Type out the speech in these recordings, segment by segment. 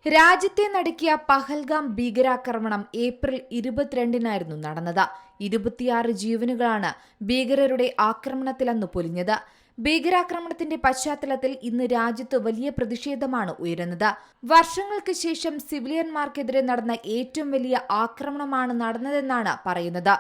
രാജ്യത്തെ നടുക്കിയ പഹൽഗാം ഭീകരാക്രമണം ഏപ്രിൽ 22-നായിരുന്നു നടന്നത്. 26 ജീവനുകളാണ് ഭീകരരുടെ ആക്രമണത്തിലന്ന് പൊലിഞ്ഞത്. ഭീകരാക്രമണത്തിന്റെ പശ്ചാത്തലത്തിൽ ഇന്ന് രാജ്യത്ത് വലിയ പ്രതിഷേധമാണ് ഉയരുന്നത്. വർഷങ്ങൾക്ക് ശേഷം സിവിലിയന്മാർക്കെതിരെ നടന്ന ഏറ്റവും വലിയ ആക്രമണമാണ് നടന്നതെന്നാണ് പറയുന്നത്.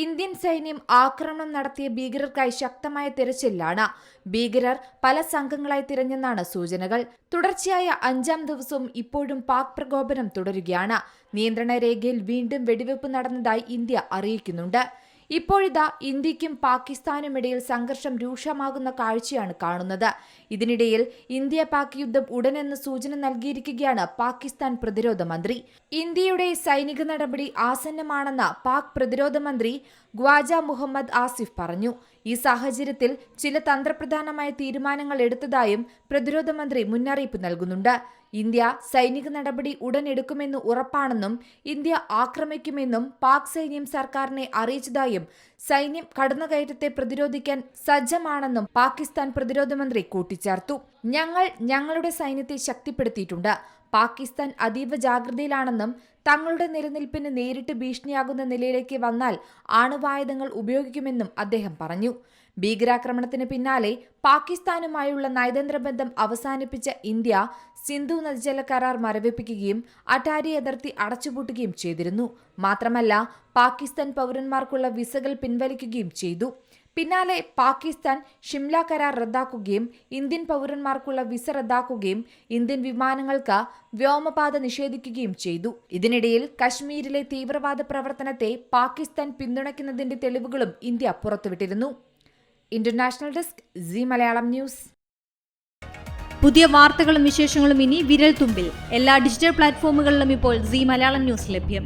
ഇന്ത്യൻ സൈന്യം ആക്രമണം നടത്തിയ ഭീകരർക്കായി ശക്തമായ തിരച്ചിലാണ്. ഭീകരർ പല സംഘങ്ങളായി തിരഞ്ഞെന്നാണ് സൂചനകൾ. തുടർച്ചയായ 5-ാം ദിവസവും ഇപ്പോഴും പാക് പ്രകോപനം തുടരുകയാണ്. നിയന്ത്രണ രേഖയിൽ വീണ്ടും വെടിവെപ്പ് നടന്നതായി ഇന്ത്യ അറിയിക്കുന്നുണ്ട്. ഇപ്പോഴിതാ ഇന്ത്യക്കും പാകിസ്ഥാനുമിടയിൽ സംഘർഷം രൂക്ഷമാകുന്ന കാഴ്ചയാണ് കാണുന്നത്. ഇതിനിടയിൽ ഇന്ത്യ പാക് യുദ്ധം ഉടനെന്ന് സൂചന നൽകിയിരിക്കുകയാണ് പാകിസ്ഥാൻ പ്രതിരോധ മന്ത്രി. ഇന്ത്യയുടെ സൈനിക നടപടി ആസന്നമാണെന്ന് പാക് പ്രതിരോധ മന്ത്രി ഖ്വാജ മുഹമ്മദ് ആസിഫ് പറഞ്ഞു. ഈ സാഹചര്യത്തിൽ ചില തന്ത്രപ്രധാനമായ തീരുമാനങ്ങൾ എടുത്തതായും പ്രതിരോധ മന്ത്രി മുന്നറിയിപ്പ് നൽകുന്നുണ്ട്. ഇന്ത്യ സൈനിക നടപടി ഉടൻ എടുക്കുമെന്ന് ഉറപ്പാണെന്നും ഇന്ത്യ ആക്രമിക്കുമെന്നും പാക് സൈന്യം സർക്കാരിനെ അറിയിച്ചതായും സൈന്യം കടന്നുകയറ്റത്തെ പ്രതിരോധിക്കാൻ സജ്ജമാണെന്നും പാകിസ്ഥാൻ പ്രതിരോധ മന്ത്രി കൂട്ടിച്ചേർത്തു. ഞങ്ങളുടെ സൈന്യത്തെ ശക്തിപ്പെടുത്തിയിട്ടുണ്ട്. പാകിസ്ഥാൻ അതീവ ജാഗ്രതയിലാണെന്നും തങ്ങളുടെ നിലനിൽപ്പിന് നേരിട്ട് ഭീഷണിയാകുന്ന നിലയിലേക്ക് വന്നാൽ ആണവായുധങ്ങൾ ഉപയോഗിക്കുമെന്നും അദ്ദേഹം പറഞ്ഞു. ഭീകരാക്രമണത്തിന് പിന്നാലെ പാകിസ്ഥാനുമായുള്ള നയതന്ത്ര ബന്ധം അവസാനിപ്പിച്ച ഇന്ത്യ സിന്ധു നദീജല കരാർ മരവിപ്പിക്കുകയും അട്ടാരി അതിർത്തി അടച്ചുപൂട്ടുകയും ചെയ്തിരുന്നു. മാത്രമല്ല, പാകിസ്ഥാൻ പൗരന്മാർക്കുള്ള വിസകൾ പിൻവലിക്കുകയും ചെയ്തു. പിന്നാലെ പാകിസ്ഥാൻ ഷിംല കരാർ റദ്ദാക്കുകയും ഇന്ത്യൻ പൗരന്മാർക്കുള്ള വിസ റദ്ദാക്കുകയും ഇന്ത്യൻ വിമാനങ്ങൾക്ക് വ്യോമപാത നിഷേധിക്കുകയും ചെയ്തു. ഇതിനിടയിൽ കശ്മീരിലെ തീവ്രവാദ പ്രവർത്തനത്തെ പാകിസ്ഥാൻ പിന്തുണയ്ക്കുന്നതിന്റെ തെളിവുകളും ഇന്ത്യ പുറത്തുവിട്ടിരുന്നു. International desk, Zee Malayalam news. പുതിയ വാർത്തകളും വിശേഷങ്ങളും ഇനി വിരൽ തുമ്പിൽ. എല്ലാ ഡിജിറ്റൽ പ്ലാറ്റ്ഫോമുകളിലും ഇപ്പോൾ സീ മലയാളം ന്യൂസ് ലഭ്യം.